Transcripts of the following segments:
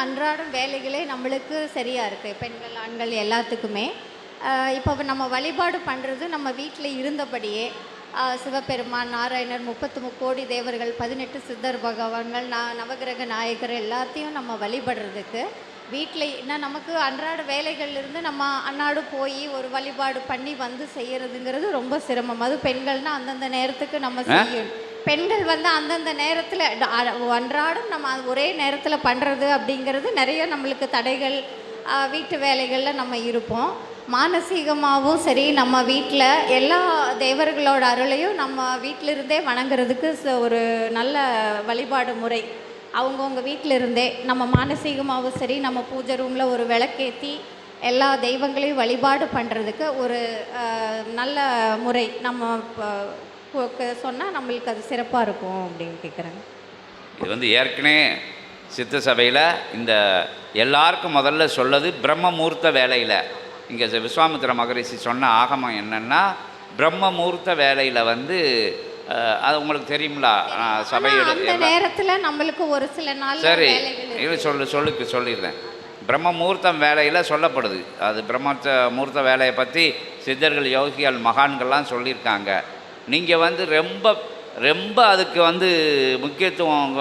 அன்றாடம் வேலைகளே நம்மளுக்கு சரியாக இருக்குது, பெண்கள் ஆண்கள் எல்லாத்துக்குமே. இப்போ நம்ம வழிபாடு பண்ணுறது நம்ம வீட்டில் இருந்தபடியே சிவபெருமான், நாராயணர், 33 கோடி தேவர்கள், 18 சித்தர் பகவான்கள், நவகிரக நாயகர் எல்லாத்தையும் நம்ம வழிபடுறதுக்கு வீட்டில் இன்னும் நமக்கு அன்றாட வேலைகள்லேருந்து நம்ம அன்னாடு போய் ஒரு வழிபாடு பண்ணி வந்து செய்கிறதுங்கிறது ரொம்ப சிரமம். அது பெண்கள்னால் அந்தந்த நேரத்துக்கு நம்ம செய்யணும். பெண்கள் வந்து அந்தந்த நேரத்தில் அன்றாடம் நம்ம ஒரே நேரத்தில் பண்ணுறது அப்படிங்கிறது நிறைய நம்மளுக்கு தடைகள், வீட்டு வேலைகளில் நம்ம இருப்போம். மானசீகமாகவும் சரி, நம்ம வீட்டில் எல்லா தேவர்களோட அருளையும் நம்ம வீட்டிலிருந்தே வணங்குறதுக்கு ஒரு நல்ல வழிபாடு முறை. அவங்கவுங்க வீட்டில் இருந்தே நம்ம மானசீகமாகவும் சரி, நம்ம பூஜை ரூமில் ஒரு விளக்கேற்றி எல்லா தெய்வங்களையும் வழிபாடு பண்ணுறதுக்கு ஒரு நல்ல முறை நம்ம சொன்னால் நம்மளுக்கு அது சிறப்பாக இருக்கும் அப்படின்னு கேட்குறாங்க. இது வந்து ஏற்கனவே சித்த சபையில் இந்த எல்லாருக்கும் முதல்ல சொல்லது பிரம்ம முகூர்த்த வேலையில். இங்கே விஸ்வாமித்திர மகரிஷி சொன்ன ஆகமம் என்னென்னா, பிரம்ம முகூர்த்த வேலையில் வந்து அது உங்களுக்கு தெரியுங்களா? சபையோட நேரத்தில் நம்மளுக்கு ஒரு சில நாள் சரி இது சொல்லிடுறேன். பிரம்ம முகூர்த்தம் வேலையில் சொல்லப்படுது. அது பிரம்ம முகூர்த்த வேலையை பற்றி சித்தர்கள், யோகிகள், மகான்கள்லாம் சொல்லியிருக்காங்க. நீங்கள் வந்து ரொம்ப ரொம்ப அதுக்கு வந்து முக்கியத்துவம்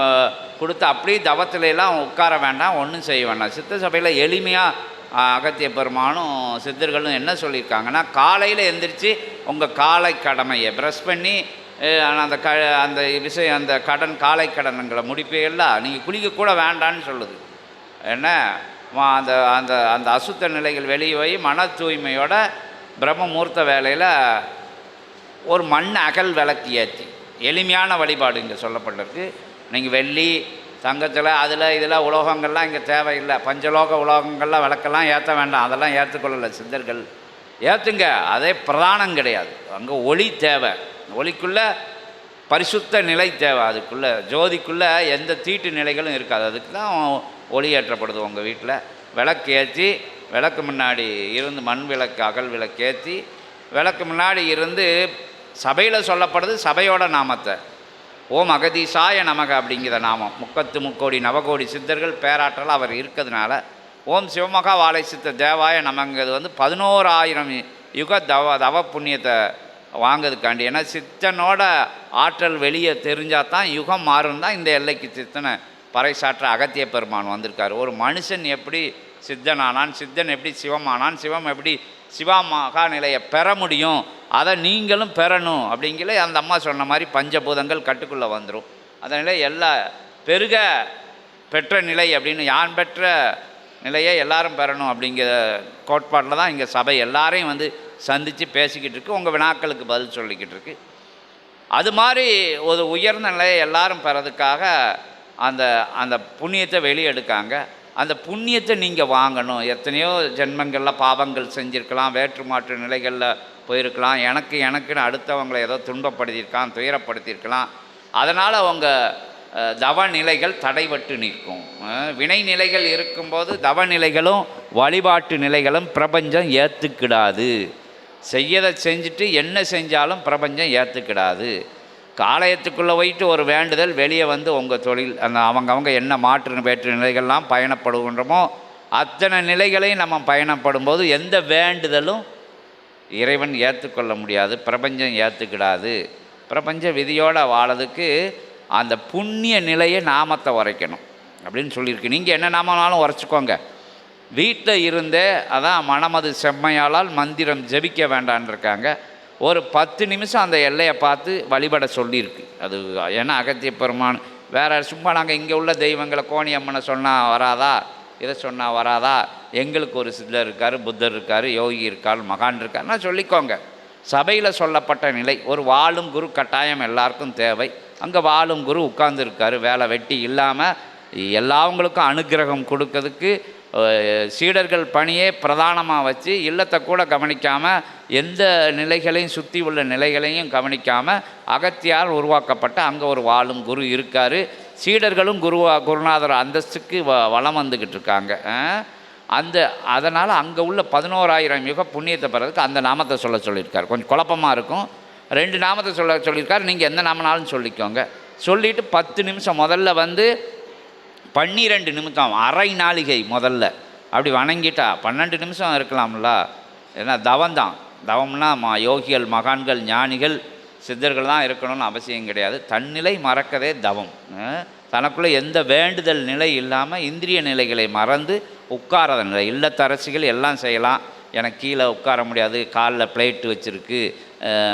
கொடுத்து அப்படியே தவத்திலெல்லாம் உட்கார வேண்டாம், ஒன்றும் செய்ய வேண்டாம். சித்த சபையில் எளிமையாக அகத்திய பெருமானும் சித்தர்களும் என்ன சொல்லியிருக்காங்கன்னா, காலையில் எந்திரிச்சு உங்கள் காலை கடமையை ப்ரஷ் பண்ணி அந்த விஷயம், அந்த காலை கடனுங்களை முடிப்பையெல்லாம் நீங்கள் குளிக்கக்கூட வேண்டான்னு சொல்லுது. என்ன அந்த அந்த அந்த அசுத்த நிலைகள் வெளியே போய் மன தூய்மையோட பிரம்ம முகூர்த்த வேலையில் ஒரு மண் அகல் விளக்கு ஏற்றி எளிமையான வழிபாடு இங்கே சொல்லப்பட்டிருக்கு. நீங்கள் வெள்ளி தங்கத்தில் இதில் உலோகங்கள்லாம் இங்கே தேவையில்லை. பஞ்சலோக உலோகங்கள்லாம் விளக்கெல்லாம் ஏற்ற வேண்டாம், அதெல்லாம் ஏற்றுக்கொள்ளலை சித்தர்கள். ஏற்றுங்க, அதே பிரதானம் கிடையாது. அங்கே ஒளி தேவை. ஒளிக்குள்ளே பரிசுத்த நிலை தேவை. அதுக்குள்ளே ஜோதிக்குள்ளே எந்த தீட்டு நிலைகளும் இருக்காது. அதுக்கு தான் ஒளி ஏற்றப்படுது. உங்கள் வீட்டில் விளக்கு ஏற்றி, விளக்கு முன்னாடி இருந்து மண் விளக்கு அகல் விளக்கு ஏற்றி, விளக்கு முன்னாடி இருந்து சபையில் சொல்லப்படுது சபையோட நாமத்தை, ஓம் அகதீசாய நமக அப்படிங்கிற நாமம். 33 கோடி நவகோடி சித்தர்கள் பேராற்றல் அவர் இருக்கிறதுனால ஓம் சிவமகா வாழை சித்த தேவாய நமங்கிறது வந்து 11,000 யுக தவ புண்ணியத்தை வாங்கிறதுக்காண்டி. ஏன்னா சித்தனோட ஆற்றல் வெளியே தெரிஞ்சால் தான் யுகம் மாறும் தான் இந்த எல்லைக்கு சித்தனை பறைசாற்ற அகத்திய பெருமான் வந்திருக்கார். ஒரு மனுஷன் எப்படி சித்தனானான், சித்தன் எப்படி சிவமானான், சிவம் எப்படி சிவமகா நிலையை பெற முடியும், அதை நீங்களும் பெறணும் அப்படிங்கிற அந்த அம்மா சொன்ன மாதிரி பஞ்சபூதங்கள் கட்டுக்குள்ளே வந்துடும். அதனால் எல்லா பெருக பெற்ற நிலை அப்படின்னு யான் பெற்ற நிலையை எல்லாரும் பெறணும் அப்படிங்கிற கோட்பாட்டில் தான் இங்கே சபை எல்லாரையும் வந்து சந்தித்து பேசிக்கிட்டு இருக்கு, உங்கள் வினாக்களுக்கு பதில் சொல்லிக்கிட்டு இருக்கு. அது மாதிரி ஒரு உயர்ந்த நிலையை எல்லாரும் பெறதுக்காக அந்த அந்த புண்ணியத்தை வெளியெடுக்காங்க. அந்த புண்ணியத்தை நீங்கள் வாங்கணும். எத்தனையோ ஜென்மங்களில் பாவங்கள் செஞ்சுருக்கலாம், வேற்று மாற்று நிலைகளில் போயிருக்கலாம், எனக்குன்னு அடுத்தவங்களை ஏதோ துன்பப்படுத்தியிருக்கான், துயரப்படுத்தியிருக்கலாம். அதனால் உங்கள் தவ நிலைகள் தடைபட்டு நிற்கும். வினை நிலைகள் இருக்கும்போது தவ நிலைகளும் வழிபாட்டு நிலைகளும் பிரபஞ்சம் ஏற்றுக்கிடாது. செய்யதை செஞ்சுட்டு என்ன செஞ்சாலும் பிரபஞ்சம் ஏற்றுக்கிடாது. ஆலயத்துக்குள்ளே போயிட்டு ஒரு வேண்டுதல், வெளியே வந்து உங்கள் தொழில் அந்த அவங்க என்ன மாற்று வேற்று நிலைகள்லாம் பயணப்படுகின்றமோ அத்தனை நிலைகளையும் நம்ம பயணப்படும் போது எந்த வேண்டுதலும் இறைவன் ஏற்றுக்கொள்ள முடியாது, பிரபஞ்சம் ஏற்றுக்கிடாது. பிரபஞ்ச விதியோடு வாழறதுக்கு அந்த புண்ணிய நிலையை நாமத்தை உரைக்கணும் அப்படின்னு சொல்லியிருக்கு. நீங்கள் என்ன நாமனாலும் உரைச்சிக்கோங்க. வீட்டில் இருந்தே அதான் மனமது செம்மையாளால் மந்திரம் ஜபிக்க வேண்டான் இருக்காங்க. ஒரு 10 நிமிஷம் அந்த எல்லையை பார்த்து வழிபட சொல்லியிருக்கு. அது ஏன்னா அகத்திய பெருமான் வேறு சும்மா நாங்கள் இங்கே உள்ள தெய்வங்களை கோணியம்மனை சொன்னால் வராதா, இதை சொன்னால் வராதா, எங்களுக்கு ஒரு சித்தர் இருக்கார், புத்தர் இருக்கார், யோகி இருக்கார், மகான் இருக்காருன்னா சொல்லிக்கோங்க. சபையில் சொல்லப்பட்ட நிலை ஒரு வாழும் குரு கட்டாயம் எல்லாருக்கும் தேவை. அங்கே வாழும் குரு உட்கார்ந்துருக்கார், வேலை வெட்டி இல்லாமல் எல்லாவங்களுக்கும் அனுகிரகம் கொடுக்கறதுக்கு சீடர்கள் பணியே பிரதானமாக வச்சு இல்லத்தை கூட கவனிக்காமல் எந்த நிலைகளையும் சுற்றி உள்ள நிலைகளையும் கவனிக்காமல் அகத்தியார் உருவாக்கப்பட்ட அங்கே ஒரு வாழும் குரு இருக்கார். சீடர்களும் குருநாதர் அந்தஸ்துக்கு வளம் வந்துக்கிட்டு இருக்காங்க. அதனால் அங்கே உள்ள 11,000 யுக புண்ணியத்தை பெறதுக்கு அந்த நாமத்தை சொல்லியிருக்கார். கொஞ்சம் குழப்பமாக இருக்கும். 2 நாமத்தை சொல்லியிருக்கார். நீங்கள் எந்த நாமனாலும் சொல்லிக்கோங்க. சொல்லிவிட்டு 10 நிமிஷம் முதல்ல வந்து 12 நிமிஷம், அரை நாளிகை முதல்ல அப்படி வணங்கிட்டா 12 நிமிஷம் இருக்கலாம்ல. ஏன்னா தவம்தான். தவம்னா யோகிகள், மகான்கள், ஞானிகள், சித்தர்கள் தான் இருக்கணும்னு அவசியம் கிடையாது. தன்னிலை மறக்கதே தவம். தனக்குள்ளே எந்த வேண்டுதல் நிலை இல்லாமல் இந்திரிய நிலைகளை மறந்து உட்காராத நிலை. இல்லத்தரசிகள் எல்லாம் செய்யலாம். எனக்கு கீழே உட்கார முடியாது, காலில் பிளேட்டு வச்சுருக்கு,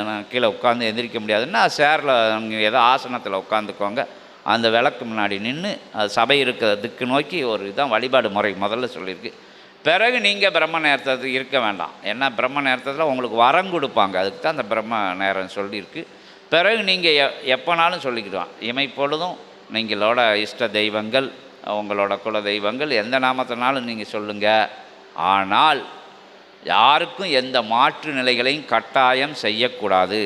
நான் கீழே உட்காந்து எந்திரிக்க முடியாதுன்னா சேரில் ஏதோ ஆசனத்தில் உட்காந்துக்கோங்க. அந்த விளக்கு முன்னாடி நின்று அது சபை இருக்கிற திக்கு நோக்கி ஒரு இதான் வழிபாடு முறை முதல்ல சொல்லியிருக்கு. பிறகு நீங்கள் பிரம்ம நேரத்தில் இருக்க வேண்டாம். ஏன்னா பிரம்ம நேரத்தில் உங்களுக்கு வரம் கொடுப்பாங்க, அதுக்கு தான் அந்த பிரம்ம நேரம் சொல்லியிருக்கு. பிறகு நீங்கள் எப்போனாலும் சொல்லிக்கிடுவான். இமைப்பொழுதும் நீங்களோட இஷ்ட தெய்வங்கள், உங்களோட குல தெய்வங்கள் எந்த நாமத்தினாலும் நீங்கள் சொல்லுங்கள். ஆனால் யாருக்கும் எந்த மாற்று நிலைகளையும் கட்டாயம் செய்யக்கூடாது.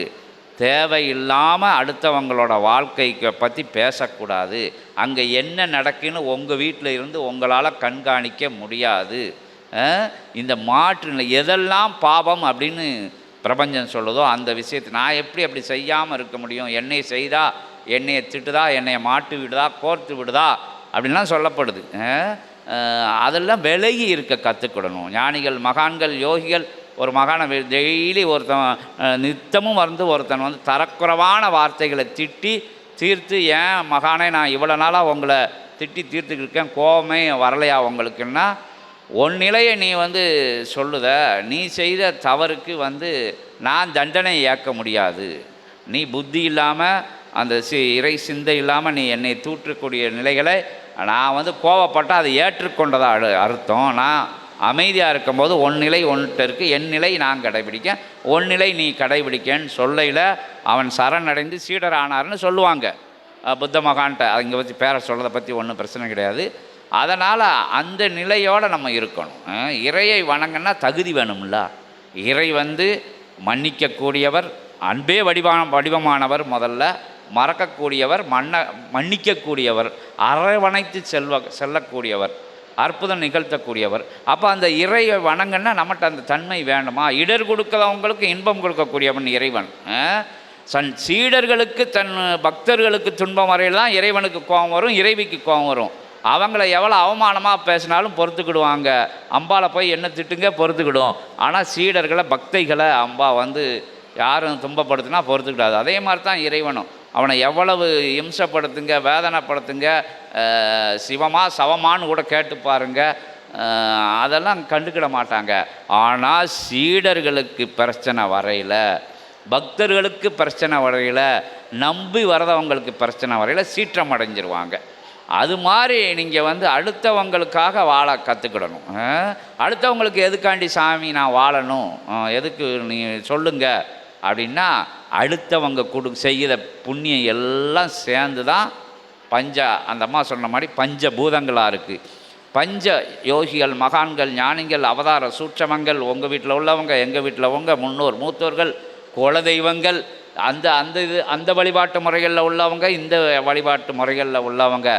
தேவையில்லாமல் அடுத்தவங்களோட வாழ்க்கையை பற்றி பேசக்கூடாது. அங்கே என்ன நடக்குன்னு உங்கள் வீட்டில் இருந்து உங்களால் கண்காணிக்க முடியாது. இந்த மாற்று நிலை எதெல்லாம் பாவம் அப்படின்னு பிரபஞ்சம் சொல்லுதோ அந்த விஷயத்தை நான் எப்படி அப்படி செய்யாமல் இருக்க முடியும்? என்னை செய்தா, என்னையை திட்டுதா, என்னையை மாட்டு விடுதா, கோர்த்து விடுதா அப்படின்லாம் சொல்லப்படுது. அதெல்லாம் விலகி இருக்க கற்றுக்கிடணும். ஞானிகள், மகான்கள், யோகிகள் ஒரு மகானை டெய்லி ஒருத்தன் நித்தமும் வந்து ஒருத்தன் வந்து தரக்குறைவான வார்த்தைகளை திட்டி தீர்த்து, ஏன் மகானே நான் இவ்வளோ நாளாக உங்களை திட்டி தீர்த்துக்கிருக்கேன், கோபமே வரலையா உங்களுக்குன்னா, உன் நிலையை நீ வந்து சொல்லுத, நீ செய்த தவறுக்கு வந்து நான் தண்டனை ஏற்க முடியாது. நீ புத்தி இல்லாமல் அந்த இறை சிந்தை இல்லாமல் நீ என்னை தூற்றக்கூடிய நிலைகளை நான் வந்து கோவப்பட்டால் அதை ஏற்றுக்கொண்டதா அர்த்தம். நான் அமைதியாக இருக்கும்போது உன் நிலை ஒன்றுட்டு இருக்குது, என் நிலை நான் கடைபிடிக்க, உன் நிலை நீ கடைபிடிக்கன்னு சொல்லையில் அவன் சரணடைந்து சீடர் ஆனார்னு சொல்லுவாங்க புத்த மகான்கிட்ட. இங்கே வச்சு பேரை சொல்கிறத பற்றி ஒன்றும் பிரச்சனை கிடையாது. அதனால் அந்த நிலையோடு நம்ம இருக்கணும். இறையை வணங்கினா தகுதி வேணும்ல. இறை வந்து மன்னிக்கக்கூடியவர், அன்பே வடிவமானவர், முதல்ல மறக்கக்கூடியவர், மன்னிக்கக்கூடியவர், அரவணைத்து செல்லக்கூடியவர், அற்புதம் நிகழ்த்தக்கூடியவர். அப்போ அந்த இறையை வணங்கன்னா நம்மகிட்ட அந்த தன்மை வேண்டுமா? இடர் கொடுக்கிறவங்களுக்கு இன்பம் கொடுக்கக்கூடியவன் இறைவன். சீடர்களுக்கு தன் பக்தர்களுக்கு துன்பம் வரையில் தான் இறைவனுக்கு கோபம் வரும், இறைவிக்கு கோபம் வரும். அவங்கள எவ்வளோ அவமானமாக பேசினாலும் பொறுத்துக்கிடுவாங்க. அம்பாவை போய் என்ன திட்டுங்க பொறுத்துக்கிடும். ஆனால் சீடர்களை, பக்தைகளை அம்பா வந்து யாரும் துன்பப்படுத்தினா பொறுத்துக்கிடாது. அதே மாதிரி தான் இறைவனும். அவனை எவ்வளவு இம்சப்படுத்துங்க, வேதனைப்படுத்துங்க, சிவமா சவமானு கூட கேட்டு பாருங்க, அதெல்லாம் கண்டுக்கிட மாட்டாங்க. ஆனால் சீடர்களுக்கு பிரச்சனை வரையில், பக்தர்களுக்கு பிரச்சனை வரையில், நம்பி வரதவங்களுக்கு பிரச்சனை வரையில் சீற்றம் அடைஞ்சிருவாங்க. அது மாதிரி நீங்கள் வந்து அடுத்தவங்களுக்காக வாழ கற்றுக்கிடணும். அடுத்தவங்களுக்கு எதுக்காண்டி சாமி நான் வாழணும், எதுக்கு நீ சொல்லுங்க அப்படின்னா, அடுத்தவங்க செய்கிற புண்ணியம் எல்லாம் சேர்ந்து தான் அந்த அம்மா சொன்ன மாதிரி பஞ்சபூதங்களாக இருக்குது. பஞ்ச யோகிகள், மகான்கள், ஞானிகள், அவதார சூட்சமங்கள், உங்கள் வீட்டில் உள்ளவங்க, எங்கள் வீட்டில் முன்னோர் மூத்தோர்கள், குலதெய்வங்கள், அந்த வழிபாட்டு முறைகளில் உள்ளவங்க, இந்த வழிபாட்டு முறைகளில் உள்ளவங்க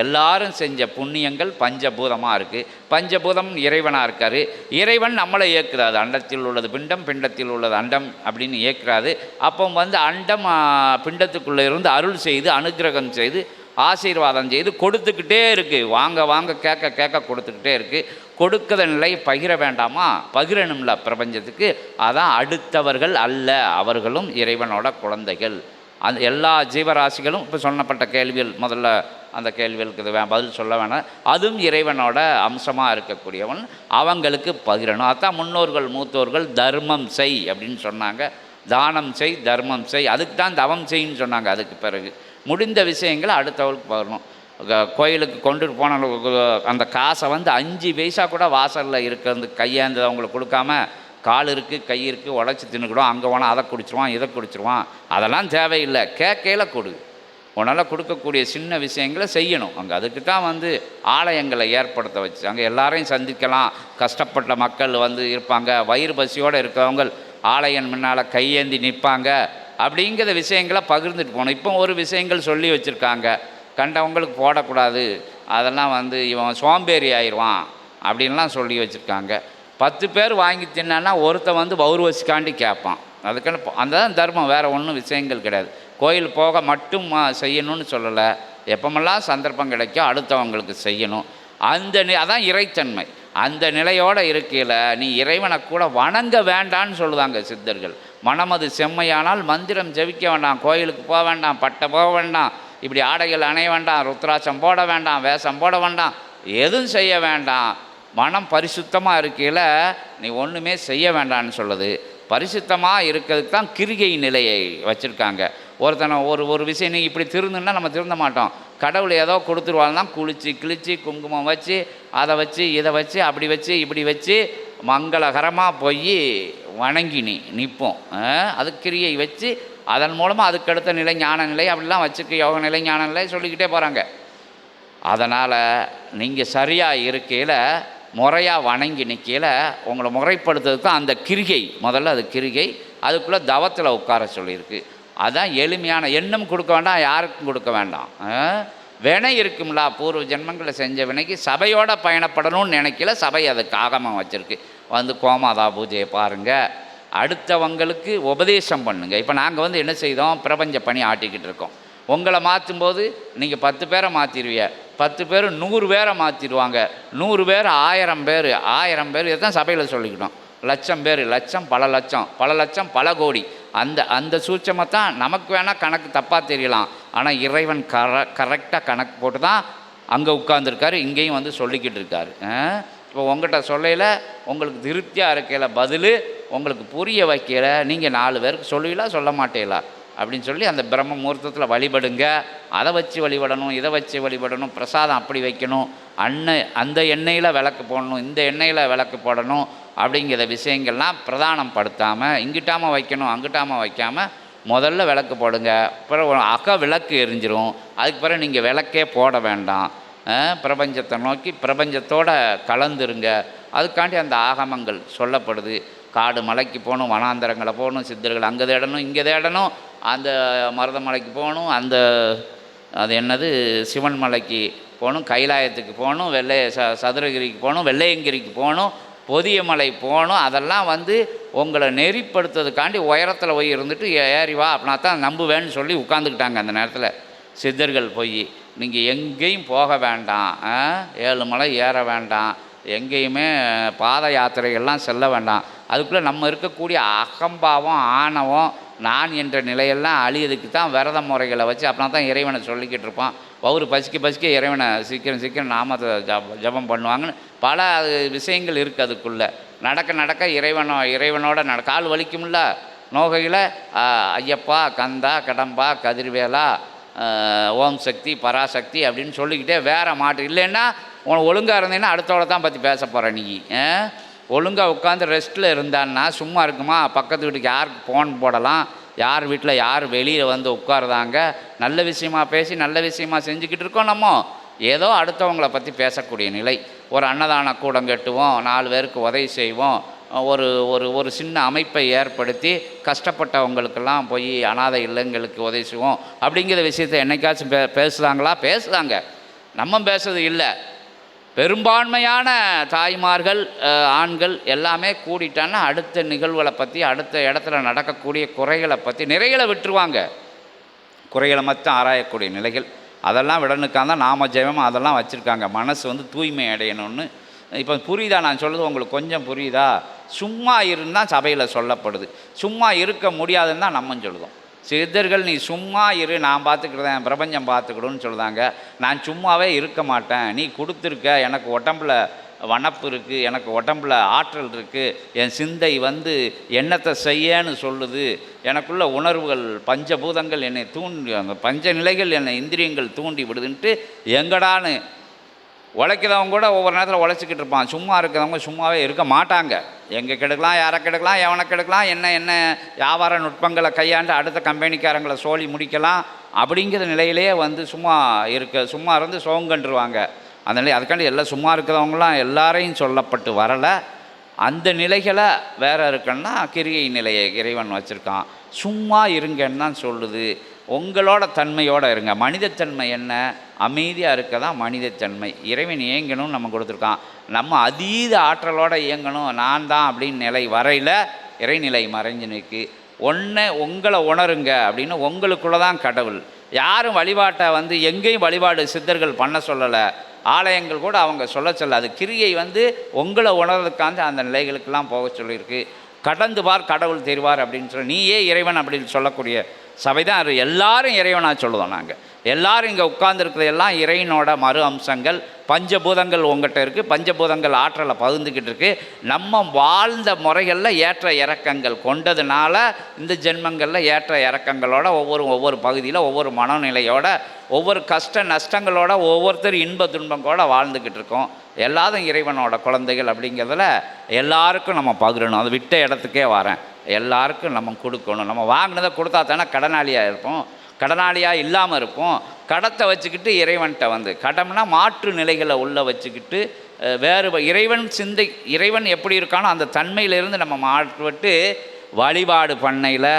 எல்லாரும் செஞ்ச புண்ணியங்கள் பஞ்சபூதமாக இருக்குது. பஞ்சபூதம் இறைவனாக இருக்கார். இறைவன் நம்மளை இயக்குறாது. அண்டத்தில் உள்ளது பிண்டம், பிண்டத்தில் உள்ளது அண்டம் அப்படின்னு இயக்குறாது. அப்போ வந்து அண்டம் பிண்டத்துக்குள்ளே இருந்து அருள் செய்து, அனுக்கிரகம் செய்து, ஆசீர்வாதம் செய்து கொடுத்துக்கிட்டே இருக்குது. வாங்க வாங்க கேட்க கேட்க கொடுத்துக்கிட்டே இருக்குது. கொடுக்கிற நிலை பகிர வேண்டாமா? பகிரணும்ல பிரபஞ்சத்துக்கு. அதான் அடுத்தவர்கள் அல்ல, அவர்களும் இறைவனோட குழந்தைகள். அந்த எல்லா ஜீவராசிகளும் இப்போ சொன்னப்பட்ட கேள்விகள், முதல்ல அந்த கேள்விகளுக்கு பதில் சொல்ல வேணாம், அதுவும் இறைவனோட அம்சமாக இருக்கக்கூடியவன், அவங்களுக்கு பகிரணும். அதான் முன்னோர்கள் மூத்தோர்கள் தர்மம் செய் அப்படின்னு சொன்னாங்க. தானம் செய், தர்மம் செய், அதுக்கு தான் தவம் செய்ன்னு சொன்னாங்க. அதுக்கு பிறகு முடிந்த விஷயங்களை அடுத்தவளுக்கு பகிரணும். கோயிலுக்கு கொண்டுட்டு போன அந்த காசை வந்து 5 பைசா கூட வாசலில் இருக்கிறது கையேந்து அவங்களுக்கு கொடுக்காம, கால் இருக்குது கை இருக்குது உடச்சி தின்னுக்கிடும், அங்கே போனால் அதை குடிச்சிருவான் இதை குடிச்சிருவான், அதெல்லாம் தேவையில்லை. கேட்கையில் கொடு. உன்னால் கொடுக்கக்கூடிய சின்ன விஷயங்களை செய்யணும். அங்கே அதுக்கு தான் வந்து ஆலயங்களை ஏற்படுத்த வச்சு அங்கே எல்லாரையும் சந்திக்கலாம். கஷ்டப்பட்ட மக்கள் வந்து இருப்பாங்க, வயிறு பசியோடு இருக்கிறவங்க ஆலயம் முன்னால் கையேந்தி நிற்பாங்க. அப்படிங்கிற விஷயங்களை பகிர்ந்துட்டு போகணும். இப்போ ஒரு விஷயங்கள் சொல்லி வச்சுருக்காங்க, கண்டவங்களுக்கு போடக்கூடாது, அதெல்லாம் வந்து இவன் சோம்பேறி ஆயிடுவான் அப்படின்லாம் சொல்லி வச்சுருக்காங்க. 10 பேர் வாங்கி தின்னான்னா ஒருத்தன் வந்து பௌர்வசிக்காண்டி கேட்பான். அதுக்கான அந்த தான் தர்மம், வேறு ஒன்றும் விஷயங்கள் கிடையாது. கோயில் போக மட்டும் செய்யணும்னு சொல்லலை, எப்பமெல்லாம் சந்தர்ப்பம் கிடைக்கோ அடுத்தவங்களுக்கு செய்யணும். அதான் இறைத்தன்மை. அந்த நிலையோடு இருக்கையில் நீ இறைவனை கூட வணங்க வேண்டான்னு சொல்லுவாங்க சித்தர்கள். மனமது செம்மையானால் மந்திரம் ஜெபிக்க வேண்டாம், கோயிலுக்கு போக வேண்டாம், பட்டை போக வேண்டாம், இப்படி ஆடைகள் அணைய வேண்டாம், ருத்ராட்சம் போட வேண்டாம், வேஷம் போட வேண்டாம், எதுவும் செய்ய வேண்டாம். மனம் பரிசுத்தமாக இருக்கையில் நீ ஒன்றுமே செய்ய வேண்டான்னு சொல்லுது. பரிசுத்தமாக இருக்கிறதுக்கு தான் கிரிகை நிலையை வச்சுருக்காங்க. ஒருத்தனை ஒரு விஷயம் நீ இப்படி திருந்துன்னா நம்ம திருந்த மாட்டோம். கடவுள் ஏதோ கொடுத்துருவாள்னா குளித்து கிழித்து குங்குமம் வச்சு அதை வச்சு இதை வச்சு அப்படி வச்சு இப்படி வச்சு மங்களகரமாக போய் வணங்கி நிற்போம். அது கிரியை வச்சு அதன் மூலமாக அதுக்கடுத்த நிலை ஞான நிலை அப்படிலாம் வச்சுக்க யோக நிலை ஞான நிலை சொல்லிக்கிட்டே போகிறாங்க. அதனால் நீங்கள் சரியாக இருக்கையில் முறையாக வணங்கி நிற்கையில் உங்களை முறைப்படுத்துறதுக்கு அந்த கிரிகை முதல்ல அது கிரிகை. அதுக்குள்ளே தவத்தில் உட்கார சொல்லியிருக்கு. அதுதான் எளிமையான. எண்ணம் கொடுக்க வேண்டாம், யாருக்கும் கொடுக்க வேண்டாம். வினை இருக்கும்ல, பூர்வ ஜென்மங்களில் செஞ்ச வினைக்கு சபையோடு பயணப்படணும்னு நினைக்கல, சபை அதுக்கு ஆகமம் வச்சுருக்கு. வந்து கோமாதா பூஜையை பாருங்கள், அடுத்தவங்களுக்கு உபதேசம் பண்ணுங்கள். இப்போ நாங்கள் என்ன செய்தோம், பிரபஞ்ச பணி ஆட்டிக்கிட்டு இருக்கோம். உங்களை மாற்றும்போது நீங்கள் 10 பேரை மாற்றிடுவீங்க, 10 பேர் 100 பேரை மாற்றிடுவாங்க, 100 பேர் 1000 பேர், 1000 பேர். இதுதான் சபையில் சொல்லிக்கிட்டோம். லட்சம் பேர், லட்சம் பல லட்சம், பல லட்சம் பல கோடி. அந்த சூட்சமாக தான் நமக்கு வேணால் கணக்கு தப்பாக தெரியலாம். ஆனால் இறைவன் கரெக்டாக கணக்கு போட்டு தான் அங்கே உட்கார்ந்துருக்காரு, இங்கேயும் சொல்லிக்கிட்டு இருக்காரு. இப்போ உங்கள்கிட்ட சொல்லையில் உங்களுக்கு திருப்தியாக இருக்கையில் பதில் உங்களுக்கு புரிய வைக்கல, நீங்கள் 4 பேருக்கு சொல்லுவீங்களா சொல்ல மாட்டீங்களா அப்படின்னு சொல்லி அந்த பிரம்ம முகூர்த்தத்தில் வழிபடுங்க. அதை வச்சு வழிபடணும், இதை வச்சு வழிபடணும், பிரசாதம் அப்படி வைக்கணும், அந்த எண்ணெயில் விளக்கு போடணும், இந்த எண்ணெயில் விளக்கு போடணும் அப்படிங்கிற விஷயங்கள்லாம் பிரதானம் படுத்தாமல் இங்கிட்டாமல் வைக்கணும் அங்கிட்டாமல் வைக்காமல் முதல்ல விளக்கு போடுங்க. பிறகு அக விளக்கு எரிஞ்சிரும். அதுக்கு பிறகு நீங்கள் விளக்கே போட வேண்டாம். பிரபஞ்சத்தை நோக்கி பிரபஞ்சத்தோடு கலந்துருங்க. அதுக்காண்டி அந்த ஆகமங்கள் சொல்லப்படுது. காடு மலைக்கு போகணும், வனாந்தரங்களை போகணும், சித்தர்கள் அங்கே தேடணும், இங்கே தேடணும், அந்த மருதமலைக்கு போகணும், அது என்னது சிவன் மலைக்கு போகணும், கைலாயத்துக்கு போகணும், சதுரகிரிக்கு போகணும், வெள்ளையங்கிரிக்கு போகணும், பொதிய மலை போகணும். அதெல்லாம் உங்களை நெறிப்படுத்துறதுக்காண்டி உயரத்தில் போய் இருந்துட்டு ஏறி வா அப்படின்னா தான் நம்புவேன்னு சொல்லி உட்காந்துக்கிட்டாங்க. அந்த நேரத்தில் சித்தர்கள் போய் நீங்கள் எங்கேயும் போக வேண்டாம், 7 மலை ஏற வேண்டாம், எங்கேயுமே பாத யாத்திரைகள்லாம் செல்ல வேண்டாம். அதுக்குள்ளே நம்ம இருக்கக்கூடிய அகம்பாவம் ஆணவம் நான் என்ற நிலையெல்லாம் அழியதுக்கு தான் விரத முறைகளை வச்சு அப்படின்னா தான் இறைவனை சொல்லிக்கிட்டு இருப்பான். வவுறு பசிக்க இறைவனை சீக்கிரம் நாமத்தை ஜபம் பண்ணுவாங்கன்னு பல விஷயங்கள் இருக்குது. அதுக்குள்ளே நடக்க இறைவனோட கால் வலிக்கும்ல நோகையில் ஐயப்பா கந்தா கடம்பா கதிர்வேலா ஓம் சக்தி பராசக்தி அப்படின்னு சொல்லிக்கிட்டே வேற மாட்டு. இல்லைன்னா உனக்கு ஒழுங்காக இருந்தீங்கன்னா அடுத்தவளை தான் பற்றி பேச போகிற. நீ ஒழுங்காக உட்காந்து ரெஸ்ட்டில் இருந்தான்னா சும்மா இருக்குமா? பக்கத்து வீட்டுக்கு யாருக்கு ஃபோன் போடலாம், யார் வீட்டில் யார் வெளியில் உட்காருதாங்க, நல்ல விஷயமா பேசி நல்ல விஷயமா செஞ்சுக்கிட்டு இருக்கோம். நம்ம ஏதோ அடுத்தவங்களை பற்றி பேசக்கூடிய நிலை. ஒரு அன்னதான கூடம் கட்டுவோம், 4 பேருக்கு உதவி செய்வோம், ஒரு சின்ன அமைப்பை ஏற்படுத்தி கஷ்டப்பட்டவங்களுக்கெல்லாம் போய் அனாதை இல்லங்களுக்கு உதவி செய்வோம் அப்படிங்கிற விஷயத்தை என்னைக்காச்சும் பேசுகிறாங்க. நம்ம பேசுறது இல்லை. பெரும்பான்மையான தாய்மார்கள் ஆண்கள் எல்லாமே கூடிட்டான்னா அடுத்த நிகழ்வுகளை பற்றி அடுத்த இடத்துல நடக்கக்கூடிய குறைகளை பற்றி நிறைகளை விட்டுருவாங்க. குறைகளை மட்டும் ஆராயக்கூடிய நிலைகள் அதெல்லாம் விடனுக்காக தான் நாம ஜெபம் அதெல்லாம் வச்சுருக்காங்க. மனசு தூய்மை அடையணும்னு. இப்போ புரியுதா நான் சொல்கிறது? உங்களுக்கு கொஞ்சம் புரியுதா? சும்மா இருந்தால் சபையில் சொல்லப்படுது, சும்மா இருக்க முடியாதுன்னு தான் நம்ம சொல்லுதோம். சித்தர்கள் நீ சும்மா இரு, நான் பார்த்துக்கிட்டேன், பிரபஞ்சம் பார்த்துக்கிடுன்னு சொல்லுதாங்க. நான் சும்மாவே இருக்க மாட்டேன், நீ கொடுத்துருக்க, எனக்கு உடம்புல வனப்பு இருக்குது, எனக்கு உடம்புல ஆற்றல் இருக்குது, என் சிந்தை எண்ணத்தை செய்யன்னு சொல்லுது, எனக்குள்ள உணர்வுகள் பஞ்சபூதங்கள் என்னை தூண்டி, அந்த பஞ்ச நிலைகள் என்னை இந்திரியங்கள் தூண்டி விடுதுன்ட்டு எங்கடான்னு உழைக்கிறவங்க கூட ஒவ்வொரு நேரத்தில் உழைச்சிக்கிட்டு இருப்பான். சும்மா இருக்கிறவங்க சும்மாவே இருக்க மாட்டாங்க. எங்கே கெடுக்கலாம், யாரை கெடுக்கலாம், எவனை கெடுக்கலாம், என்ன வியாபார நுட்பங்களை கையாண்டு அடுத்த கம்பெனிக்காரங்களை சோழி முடிக்கலாம் அப்படிங்கிற நிலையிலே சும்மா இருந்து சோங்கன்றுவாங்க. அந்த நிலை அதுக்காண்டி எல்லாம் சும்மா இருக்கிறவங்களாம் எல்லாரையும் சொல்லப்பட்டு வரலை. அந்த நிலைகளை வேறு இருக்குன்னா கிரியை நிலையை இறைவன் வச்சுருக்கான். சும்மா இருங்கன்னு தான் சொல்லுது. உங்களோட தன்மையோடு இருங்க. மனிதத்தன்மை என்ன? அமைதியாக இருக்க தான் மனிதத்தன்மை. இறைவன் இயங்கணும்னு நம்ம கொடுத்துருக்கான். நம்ம அதீத ஆற்றலோடு இயங்கணும் நான் தான் அப்படின்னு நிலை வரையில் இறைநிலை மறைஞ்சு நிற்கு. உங்களை உணருங்க அப்படின்னு உங்களுக்குள்ளே தான் கடவுள். யாரும் வழிபாட்டை வந்து எங்கேயும் வழிபாடு சித்தர்கள் பண்ண சொல்லலை, ஆலயங்கள் கூட அவங்க சொல்ல அது கிரியை வந்து உங்களை உணர்றதுக்காக அந்த நிலைகளுக்கெல்லாம் போக சொல்லியிருக்கு. கடந்து பார் கடவுள் தெரிவார் அப்படின்னு சொல்லி நீயே இறைவன் அப்படின்னு சொல்லக்கூடிய சபை தான் அது. எல்லாரும் இறைவனாக சொல்லுவோம் நாங்கள். எல்லாரும் இங்கே உட்கார்ந்துருக்கிறது எல்லாம் இறைவனோட மறு அம்சங்கள். பஞ்சபூதங்கள் உங்கள்கிட்ட இருக்குது, பஞ்சபூதங்கள் ஆற்றலை பகிர்ந்துக்கிட்டு இருக்குது. நம்ம வாழ்ந்த முறைகளில் ஏற்ற இறக்கங்கள் கொண்டதுனால இந்த ஜென்மங்களில் ஏற்ற இறக்கங்களோட ஒவ்வொரு பகுதியில் ஒவ்வொரு மனநிலையோட ஒவ்வொரு கஷ்ட நஷ்டங்களோட ஒவ்வொருத்தர் இன்ப துன்பங்களோட வாழ்ந்துக்கிட்டு இருக்கோம். எல்லாரும் இறைவனோட குழந்தைகள் அப்படிங்கிறதுல எல்லாருக்கும் நம்ம பகிரணும். அது விட்ட இடத்துக்கே வரேன், எல்லாருக்கும் நம்ம கொடுக்கணும். நம்ம வாங்கினதை கொடுத்தா தானே கடனாளியாக இருப்போம், கடனாளியாக இல்லாமல் இருப்போம். கடத்தை வச்சுக்கிட்டு இறைவன்கிட்ட வந்து கடம்னா மாற்று நிலைகளை உள்ளே வச்சுக்கிட்டு வேறு இறைவன் எப்படி இருக்கானோ அந்த தன்மையிலிருந்து நம்ம மாற்றுவிட்டு வழிபாடு பண்ணையில்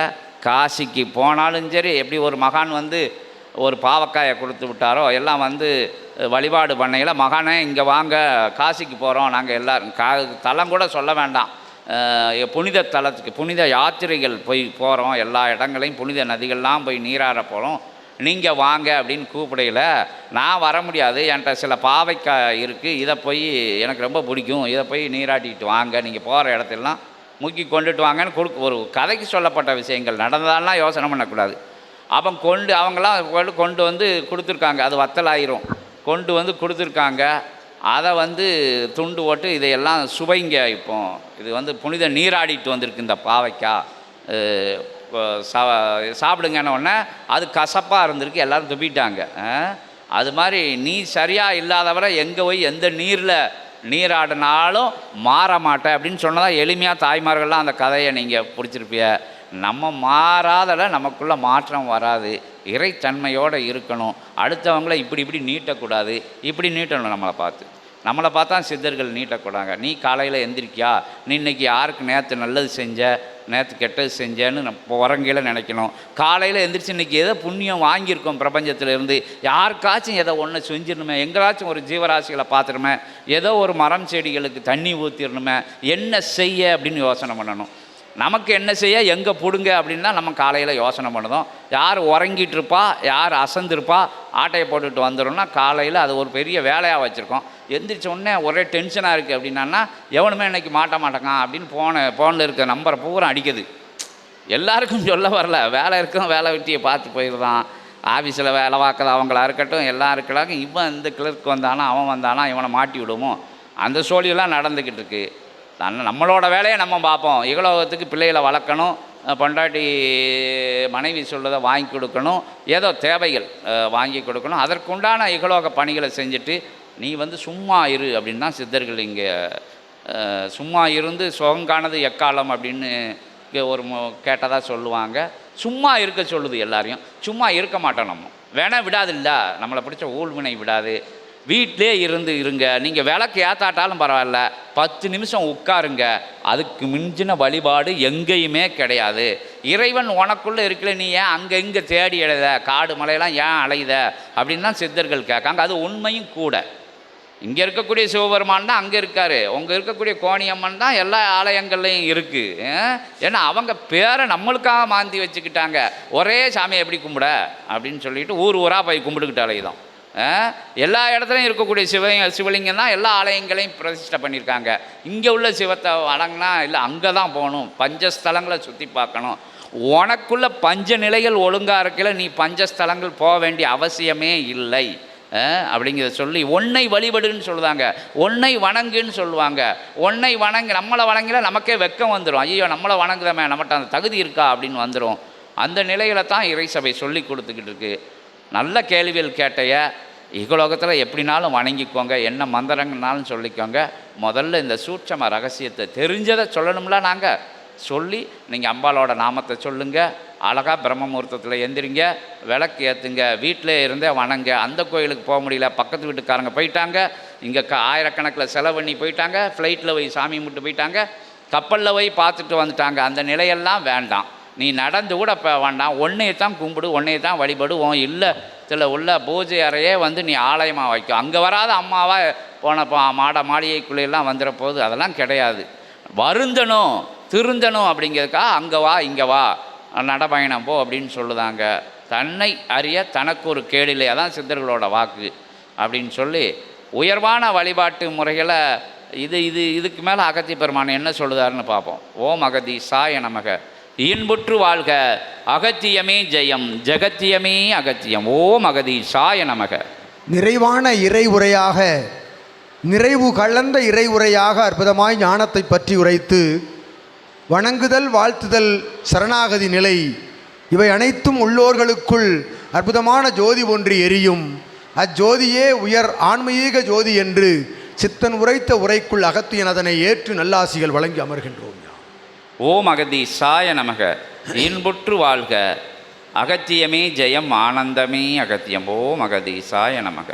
காசிக்கு போனாலும் சரி, எப்படி ஒரு மகான் வந்து ஒரு பாவக்காயை கொடுத்து விட்டாரோ எல்லாம் வந்து வழிபாடு பண்ணையில் மகானே இங்கே வாங்க காசிக்கு போகிறோம் நாங்கள் எல்லோரும் தலம் கூட சொல்ல வேண்டாம், புனித தலத்துக்கு புனித யாத்திரைகள் போகிறோம், எல்லா இடங்களையும் புனித நதிகள்லாம் போய் நீராட போகிறோம், நீங்கள் வாங்க அப்படின்னு கூப்பிடையில் நான் வர முடியாது, என்கிட்ட சில பாவைக்காய் இருக்குது, இதை போய் எனக்கு ரொம்ப பிடிக்கும், இதை போய் நீராட்டிக்கிட்டு வாங்க, நீங்கள் போகிற இடத்துலலாம் முக்கி கொண்டுட்டு வாங்கன்னு ஒரு கதைக்கு சொல்லப்பட்ட விஷயங்கள் நடந்ததாலாம் யோசனை பண்ணக்கூடாது. அவங்களாம் கொண்டு வந்து கொடுத்துருக்காங்க, அது வத்தலாயிரும், கொண்டு வந்து கொடுத்துருக்காங்க. அதை வந்து துண்டு போட்டு இதையெல்லாம் சுவைங்க, இப்போ இது வந்து புனித நீராடிட்டு வந்திருக்கு இந்த பாவைக்காய், சாப்பிடுங்கன்னு உடனே அது கசப்பாக இருந்திருக்கு, எல்லோரும் துப்பிட்டாங்க. அது மாதிரி நீ சரியாக இல்லாதவரை எங்கே போய் எந்த நீரில் நீராடினாலும் மாற மாட்டேன் அப்படின்னு சொன்னதாக எளிமையாக தாய்மார்கள்லாம் அந்த கதையை நீங்கள் பிடிச்சிருப்பிய. நம்ம மாறாதல நமக்குள்ளே மாற்றம் வராது, இறைத்தன்மையோடு இருக்கணும். அடுத்தவங்கள இப்படி நீட்டக்கூடாது, இப்படி நீட்டணும். நம்மளை பார்த்தா சித்தர்கள் நீட்டக்கூடாங்க. நீ காலையில் எந்திரிக்கியா, நீ இன்றைக்கி யாருக்கு நேற்று நல்லது செஞ்ச, நேற்று கெட்டது செஞ்சேன்னு நம்ம உறங்கையில் நினைக்கணும். காலையில் எந்திரிச்சு இன்றைக்கி எதோ புண்ணியம் வாங்கியிருக்கோம் பிரபஞ்சத்திலேருந்து, யாருக்காச்சும் எதோ ஒன்று செஞ்சிடணுமே, எங்கேயாச்சும் ஒரு ஜீவராசிகளை பார்த்துருமே, ஏதோ ஒரு மரம் செடிகளுக்கு தண்ணி ஊற்றிடணுமே, என்ன செய்ய அப்படின்னு யோசனை பண்ணணும். நமக்கு என்ன செய்ய எங்கே பிடுங்க அப்படின்னா நம்ம காலையில் யோசனை பண்ணுறோம். யார் உறங்கிட்டு இருப்பா, யார் அசந்திருப்பா, ஆட்டையை போட்டுட்டு வந்துடும்னா காலையில் அது ஒரு பெரிய வேலையாக வச்சுருக்கோம். எந்திரிச்ச உடனே ஒரே டென்ஷனாக இருக்குது அப்படின்னா எவனுமே இன்றைக்கி மாட்டேங்கான் அப்படின்னு ஃபோனில் இருக்க நம்பரை பூரா அடிக்குது. எல்லாருக்கும் சொல்ல வரல, வேலை இருக்கும், வேலை வெட்டியை பார்த்து போயிடுதான். ஆஃபீஸில் வேலை பார்க்குறது அவங்களா இருக்கட்டும், எல்லாம் இருக்கலாம். இவன் இந்த கிளர்க் வந்தானா அவன் வந்தானா இவனை மாட்டி விடுமோ, அந்த சோழியெல்லாம் நடந்துக்கிட்டு இருக்குது. நம்மளோட வேலையை நம்ம பார்ப்போம். இகலோகத்துக்கு பிள்ளைகளை வளர்க்கணும், பொண்டாட்டி மனைவி சொல்றதை வாங்கி கொடுக்கணும், ஏதோ தேவைகள் வாங்கி கொடுக்கணும், அதற்குண்டான இகலோக பணிகளை செஞ்சுட்டு நீ வந்து சும்மா இரு அப்படின்னு தான் சித்தர்கள் இங்கே சும்மா இருந்து சுகங்கானது எக்காலம் அப்படின்னு ஒரு கேட்டதாக சொல்லுவாங்க. சும்மா இருக்க சொல்லுது எல்லாரையும். சும்மா இருக்க மாட்டோம், நம்ம வேணா விடாது, இல்லை நம்மளை பிடிச்ச ஊழ்வினை விடாது. வீட்டிலே இருங்க, நீங்கள் விளக்கு ஏற்றாட்டாலும் பரவாயில்ல, 10 நிமிஷம் உட்காருங்க. அதுக்கு மிஞ்சின வழிபாடு எங்கேயுமே கிடையாது. இறைவன் உனக்குள்ளே இருக்கல, நீ ஏன் அங்கே இங்கே தேடி எழுத, காடு மலையெல்லாம் ஏன் அலையுத அப்படின்னு தான் சித்தர்கள் கேட்காங்க. அது உண்மையும் கூட. இங்கே இருக்கக்கூடிய சிவபெருமான் தான் அங்கே இருக்கார், உங்க இருக்கக்கூடிய கோணியம்மன் தான் எல்லா ஆலயங்கள்லையும் இருக்குது. ஏன்னா அவங்க பேரை நம்மளுக்காக மாந்தி வச்சுக்கிட்டாங்க. ஒரே சாமியை எப்படி கும்பிட அப்படின்னு சொல்லிட்டு ஊராக போய் கும்பிட்டுக்கிட்டு அலையுதான். எல்லா இடத்துலையும் இருக்கக்கூடிய சிவலிங்கம் தான் எல்லா ஆலயங்களையும் பிரதிஷ்டை பண்ணியிருக்காங்க. இங்கே உள்ள சிவத்தை வணங்கினா இல்லை, அங்கே தான் போகணும், பஞ்சஸ்தலங்களை சுற்றி பார்க்கணும். உனக்குள்ள பஞ்ச நிலைகள் ஒழுங்காக இருக்கல, நீ பஞ்சஸ்தலங்கள் போக வேண்டிய அவசியமே இல்லை அப்படிங்கிறத சொல்லி ஒன்னை வழிபடுன்னு சொல்லுவாங்க, ஒன்னை வணங்குன்னு சொல்லுவாங்க. ஒன்னை நம்மளை வணங்கில நமக்கே வெக்கம் வந்துடும். ஐயோ நம்மளை வணங்குதமே, நம்மகிட்ட அந்த தகுதி இருக்கா அப்படின்னு வந்துடும். அந்த நிலையில தான் இறைசபை சொல்லி கொடுத்துக்கிட்டு இருக்கு. நல்ல கேள்விகள் கேட்டைய இகலோகத்தில் எப்படினாலும் வணங்கிக்கோங்க, என்ன மந்திரங்கனாலும் சொல்லிக்கோங்க. முதல்ல இந்த சூட்சம ரகசியத்தை தெரிஞ்சதை சொல்லணும்ல. நாங்கள் சொல்லி நீங்கள் அம்பாலோட நாமத்தை சொல்லுங்கள், அழகாக பிரம்ம முகூர்த்தத்தில் எந்திரிங்க, விளக்கு ஏற்றுங்க, வீட்டிலே இருந்தே வணங்க. அந்த கோயிலுக்கு போக முடியல, பக்கத்து வீட்டுக்காரங்க போயிட்டாங்க, இங்கே ஆயிரக்கணக்கில் செலவு பண்ணி போயிட்டாங்க, ஃப்ளைட்டில் போய் சாமி முட்டு போயிட்டாங்க, கப்பலில் போய் பார்த்துட்டு வந்துட்டாங்க. அந்த நிலையெல்லாம் வேண்டாம். நீ நடந்து கூட இப்போ வேண்டாம், ஒன்றையை தான் கும்பிடு, ஒன்றையை தான் வழிபடுவோம். இல்லை சில உள்ள பூஜை அறையே வந்து நீ ஆலயமாக வைக்கும். அங்கே வராத அம்மாவாக போனப்போ மாளிகைக்குள்ளெல்லாம் வந்துட போகுது, அதெல்லாம் கிடையாது. வருந்தணும் திருந்தணும் அப்படிங்கிறதுக்காக அங்கே வா இங்கே வா நடப்பயணம் போ அப்படின்னு சொல்லுதாங்க. தன்னை அறிய தனக்கு ஒரு கேடில்லை, அதான் சித்தர்களோட வாக்கு அப்படின்னு சொல்லி உயர்வான வழிபாட்டு முறைகளை இதுக்கு மேலே அகத்திய பெருமான் என்ன சொல்லுதாருன்னு பார்ப்போம். ஓம் அகதீசாய நமக. இன்புற்று வாழ்க, அகத்தியமே ஜெயம், ஜெகத்தியமே அகத்தியம். ஓம் அகதீசாய நமக. நிறைவான இறை உரையாக, நிறைவு கலந்த இறை உரையாக அற்புதமாய் ஞானத்தை பற்றி உரைத்து வணங்குதல், வாழ்த்துதல், சரணாகதி நிலை இவை அனைத்தும் உள்ளோர்களுக்குள் அற்புதமான ஜோதி ஒன்று எரியும். அஜோதியே உயர் ஆன்மீக ஜோதி என்று சித்தன் உரைத்த உரைக்குள் அகத்தியன் அதனை ஏற்று நல்லாசிகள் வழங்கி அமர்கின்றோம். ஓம் அகதீசாய நமக. இன்புற்று வாழ்க, அகத்தியமே ஜெயம், ஆனந்தமே அகத்தியம். ஓம் அகதீசாய நமக.